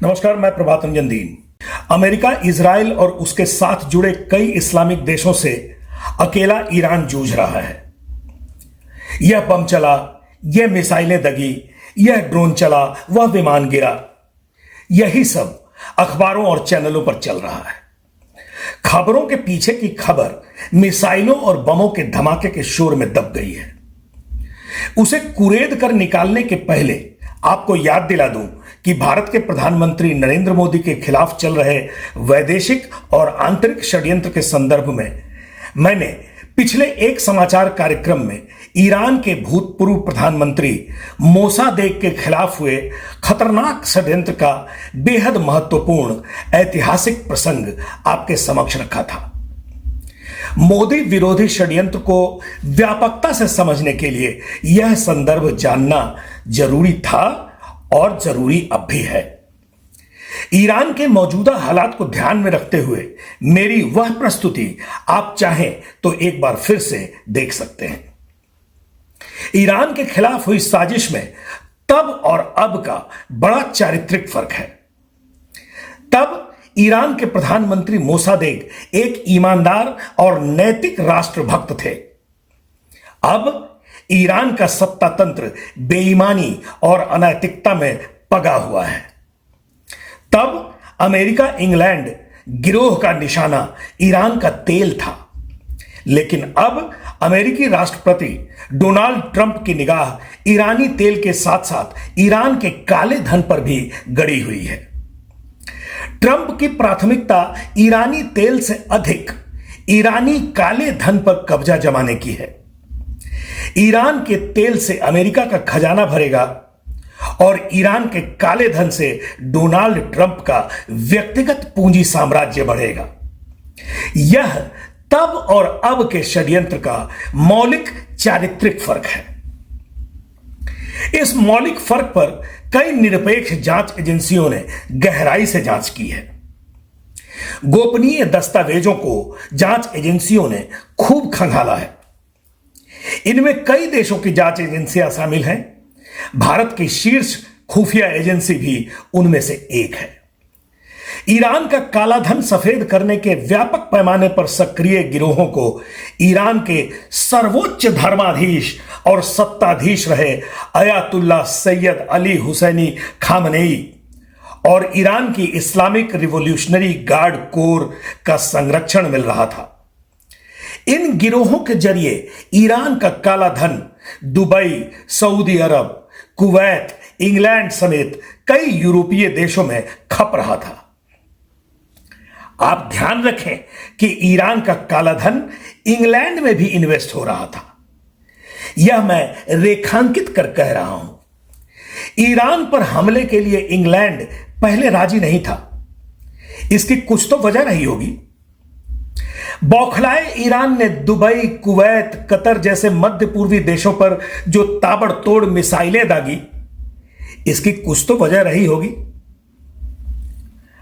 नमस्कार, मैं प्रभात रंजन दीन। America, Israel और उसके साथ जुड़े कई इस्लामिक देशों से अकेला ईरान जूझ रहा है। यह बम चला, यह मिसाइलें दगी, यह ड्रोन चला, वह विमान गिरा, यही सब अखबारों और चैनलों पर चल रहा है। खबरों के पीछे की खबर मिसाइलों और बमों के धमाके के शोर में दब गई है। उसे कुरेद कर निकालने के पहले आपको याद दिला दूं कि भारत के प्रधानमंत्री नरेंद्र मोदी के खिलाफ चल रहे वैदेशिक और आंतरिक षड्यंत्र के संदर्भ में मैंने पिछले एक समाचार कार्यक्रम में ईरान के भूतपूर्व प्रधानमंत्री मोसादेक के खिलाफ हुए खतरनाक षड्यंत्र का बेहद महत्वपूर्ण ऐतिहासिक प्रसंग आपके समक्ष रखा था। मोदी विरोधी षड्यंत्र को व्यापकता से समझने के लिए यह संदर्भ जानना जरूरी था और जरूरी अब भी है। ईरान के मौजूदा हालात को ध्यान में रखते हुए मेरी वह प्रस्तुति आप चाहें तो एक बार फिर से देख सकते हैं। ईरान के खिलाफ हुई साजिश में तब और अब का बड़ा चारित्रिक फर्क है। तब ईरान के प्रधानमंत्री मोसादेक एक ईमानदार और नैतिक राष्ट्रभक्त थे। अब ईरान का सत्ता तंत्र बेईमानी और अनैतिकता में पगा हुआ है। तब अमेरिका, इंग्लैंड गिरोह का निशाना ईरान का तेल था, लेकिन अब अमेरिकी राष्ट्रपति डोनाल्ड ट्रंप की निगाह ईरानी तेल के साथ साथ ईरान के काले धन पर भी गड़ी हुई है। ट्रंप की प्राथमिकता ईरानी तेल से अधिक ईरानी काले धन पर कब्जा जमाने की है। ईरान के तेल से अमेरिका का खजाना भरेगा और ईरान के काले धन से डोनाल्ड ट्रंप का व्यक्तिगत पूंजी साम्राज्य बढ़ेगा। यह तब और अब के षड्यंत्र का मौलिक चारित्रिक फर्क है। इस मौलिक फर्क पर कई निरपेक्ष जांच एजेंसियों ने गहराई से जांच की है। गोपनीय दस्तावेजों को जांच एजेंसियों ने खूब खंगाला है। इनमें कई देशों की जांच एजेंसियां शामिल हैं। भारत की शीर्ष खुफिया एजेंसी भी उनमें से एक है। ईरान का काला धन सफेद करने के व्यापक पैमाने पर सक्रिय गिरोहों को ईरान के सर्वोच्च धर्माधीश और सत्ताधीश रहे अयातुल्ला सैयद अली हुसैनी खामनेई और ईरान की इस्लामिक रिवॉल्यूशनरी गार्ड कोर का संरक्षण मिल रहा था। इन गिरोहों के जरिए ईरान का काला धन दुबई, सऊदी अरब, कुवैत, इंग्लैंड समेत कई यूरोपीय देशों में खप रहा था। आप ध्यान रखें कि ईरान का काला धन इंग्लैंड में भी इन्वेस्ट हो रहा था। यह मैं रेखांकित कर कह रहा हूं। ईरान पर हमले के लिए इंग्लैंड पहले राजी नहीं था। इसकी कुछ तो वजह रही होगी। बौखलाए ईरान ने दुबई, कुवैत, कतर जैसे मध्य पूर्वी देशों पर जो ताबड़तोड़ मिसाइलें दागी, इसकी कुछ तो वजह रही होगी।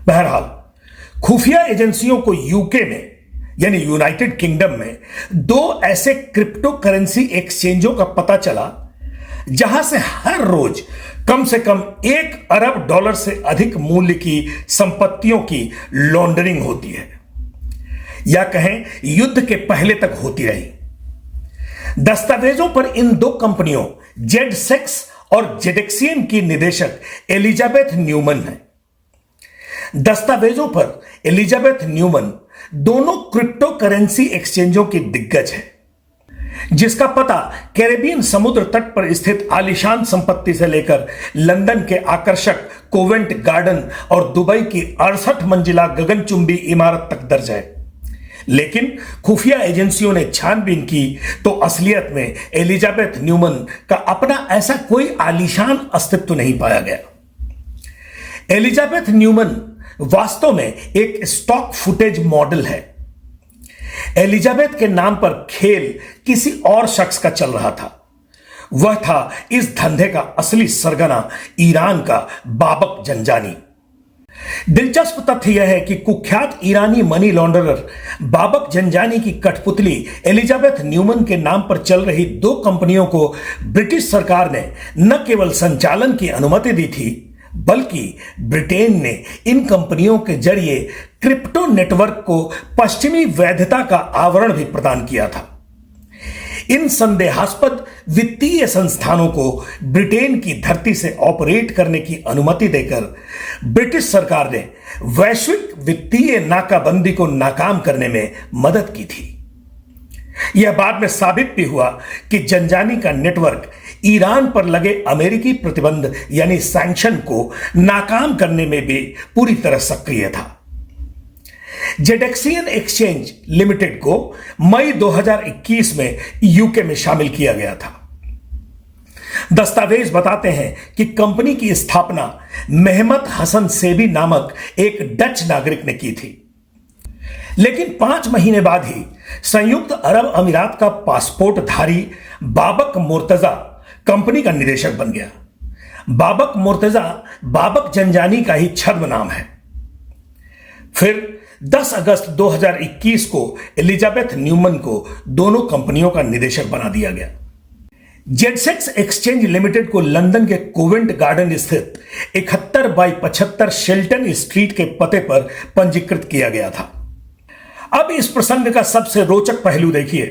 बहरहाल, खुफिया एजेंसियों को यूके में यानी यूनाइटेड किंगडम में दो ऐसे क्रिप्टो करेंसी एक्सचेंजों का पता चला जहां से हर रोज कम से कम $1 अरब से अधिक मूल्य की संपत्तियों की लॉन्ड्रिंग होती है, या कहें युद्ध के पहले तक होती रही। दस्तावेजों पर इन दो कंपनियों जेडसेक्स और जेडेक्सियन की निदेशक एलिजाबेथ न्यूमन है। दस्तावेजों पर एलिजाबेथ न्यूमन दोनों क्रिप्टो करेंसी एक्सचेंजों की दिग्गज है, जिसका पता कैरेबियन समुद्र तट पर स्थित आलीशान संपत्ति से लेकर लंदन के आकर्षक कोवेंट गार्डन और दुबई की 68 मंजिला गगनचुंबी इमारत तक दर्ज है। लेकिन खुफिया एजेंसियों ने छानबीन की तो असलियत में एलिजाबेथ न्यूमन का अपना ऐसा कोई आलीशान अस्तित्व नहीं पाया गया। एलिजाबेथ न्यूमन वास्तव में एक स्टॉक फुटेज मॉडल है। एलिजाबेथ के नाम पर खेल किसी और शख्स का चल रहा था। वह था इस धंधे का असली सरगना ईरान का बाबक जंजानी। दिलचस्प तथ्य यह है कि कुख्यात ईरानी मनी लॉन्ड्रर बाबक जंजानी की कठपुतली एलिजाबेथ न्यूमन के नाम पर चल रही दो कंपनियों को ब्रिटिश सरकार ने न केवल संचालन की अनुमति दी थी, बल्कि ब्रिटेन ने इन कंपनियों के जरिए क्रिप्टो नेटवर्क को पश्चिमी वैधता का आवरण भी प्रदान किया था। इन संदेहास्पद वित्तीय संस्थानों को ब्रिटेन की धरती से ऑपरेट करने की अनुमति देकर ब्रिटिश सरकार ने वैश्विक वित्तीय नाकाबंदी को नाकाम करने में मदद की थी। यह बाद में साबित भी हुआ कि जंजानी का नेटवर्क ईरान पर लगे अमेरिकी प्रतिबंध यानी सैंक्शन को नाकाम करने में भी पूरी तरह सक्रिय था। जेडेक्सियन एक्सचेंज लिमिटेड को मई 2021 में यूके में शामिल किया गया था। दस्तावेज बताते हैं कि कंपनी की स्थापना मेहमत हसन सेबी नामक एक डच नागरिक ने की थी, लेकिन 5 महीने बाद ही संयुक्त अरब अमीरात का पासपोर्टधारी बाबक मुर्तजा कंपनी का निदेशक बन गया। बाबक मुर्तजा बाबक जंजानी का ही छद्म नाम है। फिर 10 अगस्त 2021 को एलिजाबेथ न्यूमन को दोनों कंपनियों का निदेशक बना दिया गया। जेडसेक्स एक्सचेंज लिमिटेड को लंदन के कोवेंट गार्डन स्थित 71/75 शेल्टन स्ट्रीट के पते पर पंजीकृत किया गया था। अब इस प्रसंग का सबसे रोचक पहलू देखिए।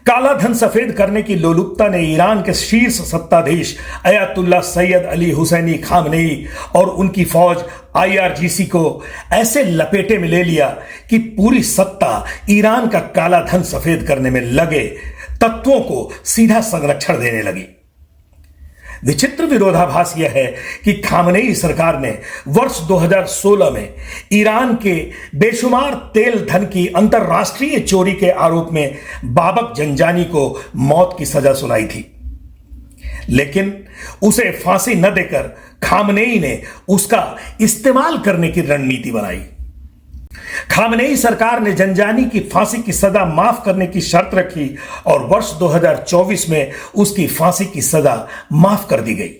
काला धन सफेद करने की लोलुपता ने ईरान के शीर्ष सत्ताधीश अयातुल्ला सैयद अली हुसैनी खामनेई और उनकी फौज IRGC को ऐसे लपेटे में ले लिया कि पूरी सत्ता ईरान का काला धन सफेद करने में लगे तत्वों को सीधा संरक्षण देने लगी। विचित्र विरोधाभास यह है कि खामनेई सरकार ने वर्ष 2016 में ईरान के बेशुमार तेल धन की अंतरराष्ट्रीय चोरी के आरोप में बाबक जंजानी को मौत की सजा सुनाई थी, लेकिन उसे फांसी न देकर खामनेई ने उसका इस्तेमाल करने की रणनीति बनाई। खामनेई सरकार ने जंजानी की फांसी की सजा माफ करने की शर्त रखी और वर्ष 2024 में उसकी फांसी की सजा माफ कर दी गई।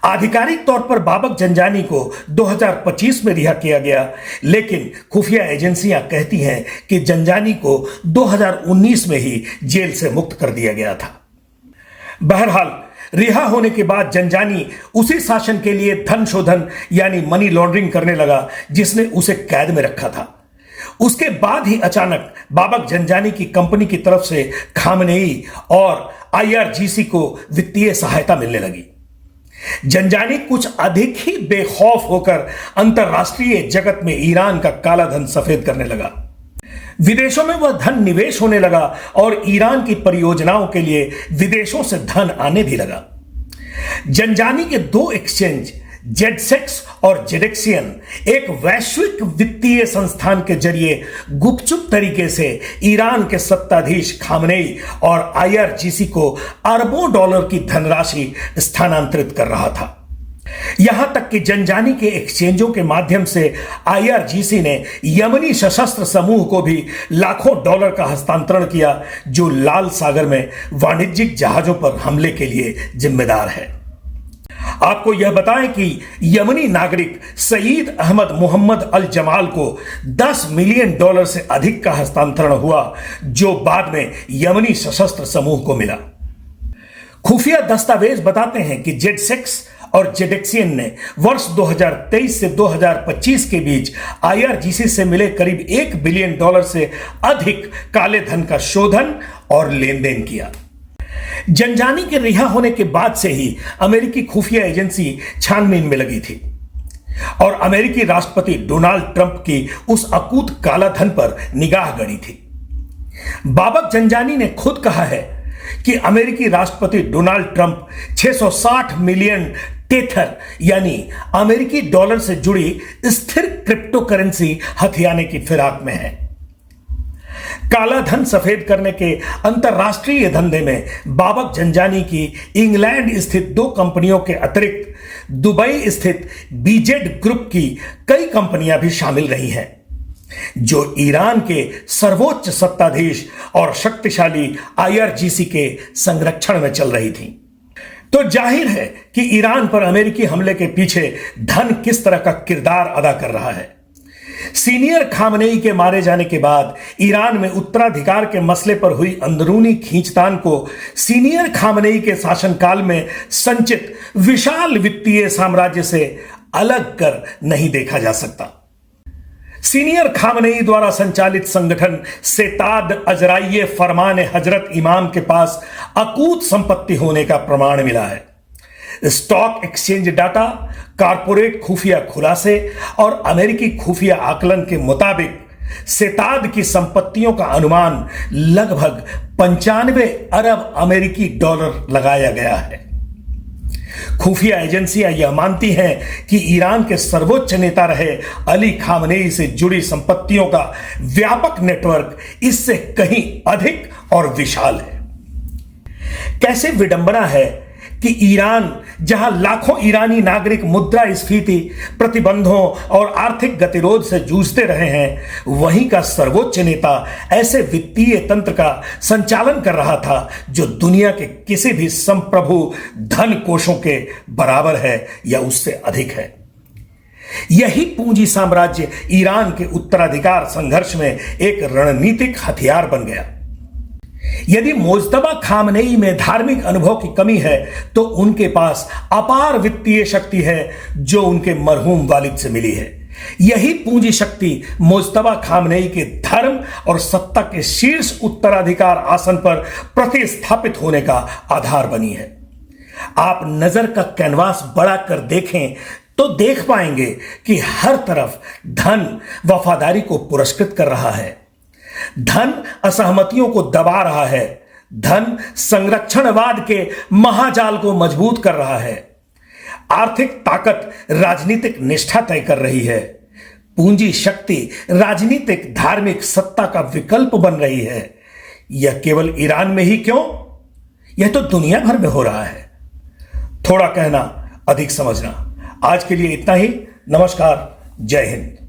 आधिकारिक तौर पर बाबक जंजानी को 2025 में रिहा किया गया, लेकिन खुफिया एजेंसियां कहती हैं कि जंजानी को 2019 में ही जेल से मुक्त कर दिया गया था। बहरहाल रिहा होने के बाद जंजानी उसी शासन के लिए धन शोधन यानी मनी लॉन्ड्रिंग करने लगा जिसने उसे कैद में रखा था। उसके बाद ही अचानक बाबक जंजानी की कंपनी की तरफ से खामनेई और IRGC को वित्तीय सहायता मिलने लगी। जंजानी कुछ अधिक ही बेखौफ होकर अंतरराष्ट्रीय जगत में ईरान का काला धन सफेद करने लगा। विदेशों में वह धन निवेश होने लगा और ईरान की परियोजनाओं के लिए विदेशों से धन आने भी लगा। जंजानी के 2 एक्सचेंज जेडसेक्स और जेडेक्सियन एक वैश्विक वित्तीय संस्थान के जरिए गुपचुप तरीके से ईरान के सत्ताधीश खामनेई और IRGC को अरबों डॉलर की धनराशि स्थानांतरित कर रहा था। यहां तक कि जंजानी के एक्सचेंजों के माध्यम से IRGC ने यमनी सशस्त्र समूह को भी लाखों डॉलर का हस्तांतरण किया, जो लाल सागर में वाणिज्यिक जहाजों पर हमले के लिए जिम्मेदार है। आपको यह बताएं कि यमनी नागरिक सईद अहमद मोहम्मद अल जमाल को $10 मिलियन से अधिक का हस्तांतरण हुआ, जो बाद में यमनी सशस्त्र समूह को मिला। खुफिया दस्तावेज बताते हैं कि जेडसेक्स और जेडेक्सियन ने वर्ष 2023 से 2025 के बीच IRGC से मिले करीब $1 बिलियन से अधिक काले धन का शोधन और लेन देन किया। जंजानी के रिहा होने के बाद से ही अमेरिकी खुफिया एजेंसी छानबीन में लगी थी और अमेरिकी राष्ट्रपति डोनाल्ड ट्रंप की उस अकूत काला धन पर निगाह गड़ी थी। बाबक जंजानी ने खुद कहा है कि अमेरिकी राष्ट्रपति डोनाल्ड ट्रंप 660 मिलियन टेथर यानी अमेरिकी डॉलर से जुड़ी स्थिर क्रिप्टो करेंसी हथियाने की फिराक में है। काला धन सफेद करने के अंतरराष्ट्रीय धंधे में बाबक जंजानी की इंग्लैंड स्थित 2 कंपनियों के अतिरिक्त दुबई स्थित BZ ग्रुप की कई कंपनियां भी शामिल रही हैं, जो ईरान के सर्वोच्च सत्ताधीश और शक्तिशाली IRGC के संरक्षण में चल रही थी। तो जाहिर है कि ईरान पर अमेरिकी हमले के पीछे धन किस तरह का किरदार अदा कर रहा है। सीनियर खामनेई के मारे जाने के बाद ईरान में उत्तराधिकार के मसले पर हुई अंदरूनी खींचतान को सीनियर खामनेई के शासनकाल में संचित विशाल वित्तीय साम्राज्य से अलग कर नहीं देखा जा सकता। सीनियर खामनेई द्वारा संचालित संगठन सेताद अजराइये फरमान हजरत इमाम के पास अकूत संपत्ति होने का प्रमाण मिला है। स्टॉक एक्सचेंज डाटा, कारपोरेट खुफिया खुलासे और अमेरिकी खुफिया आकलन के मुताबिक सेताद की संपत्तियों का अनुमान लगभग 95 अरब अमेरिकी डॉलर लगाया गया है। खुफिया एजेंसियां यह मानती हैं कि ईरान के सर्वोच्च नेता रहे अली खामनेई से जुड़ी संपत्तियों का व्यापक नेटवर्क इससे कहीं अधिक और विशाल है। कैसे विडंबना है कि ईरान, जहां लाखों ईरानी नागरिक मुद्रास्फीति, प्रतिबंधों और आर्थिक गतिरोध से जूझते रहे हैं, वहीं का सर्वोच्च नेता ऐसे वित्तीय तंत्र का संचालन कर रहा था जो दुनिया के किसी भी संप्रभु धन कोषों के बराबर है या उससे अधिक है। यही पूंजी साम्राज्य ईरान के उत्तराधिकार संघर्ष में एक रणनीतिक हथियार बन गया। यदि मुज्तबा खामनेई में धार्मिक अनुभव की कमी है तो उनके पास अपार वित्तीय शक्ति है जो उनके मरहूम वालिद से मिली है। यही पूंजी शक्ति मुज्तबा खामनेई के धर्म और सत्ता के शीर्ष उत्तराधिकार आसन पर प्रतिस्थापित होने का आधार बनी है। आप नजर का कैनवास बड़ा कर देखें तो देख पाएंगे कि हर तरफ धन वफादारी को पुरस्कृत कर रहा है, धन असहमतियों को दबा रहा है, धन संरक्षणवाद के महाजाल को मजबूत कर रहा है, आर्थिक ताकत राजनीतिक निष्ठा तय कर रही है, पूंजी शक्ति राजनीतिक धार्मिक सत्ता का विकल्प बन रही है। यह केवल ईरान में ही क्यों, यह तो दुनिया भर में हो रहा है। थोड़ा कहना अधिक समझना। आज के लिए इतना ही। नमस्कार, जय हिंद।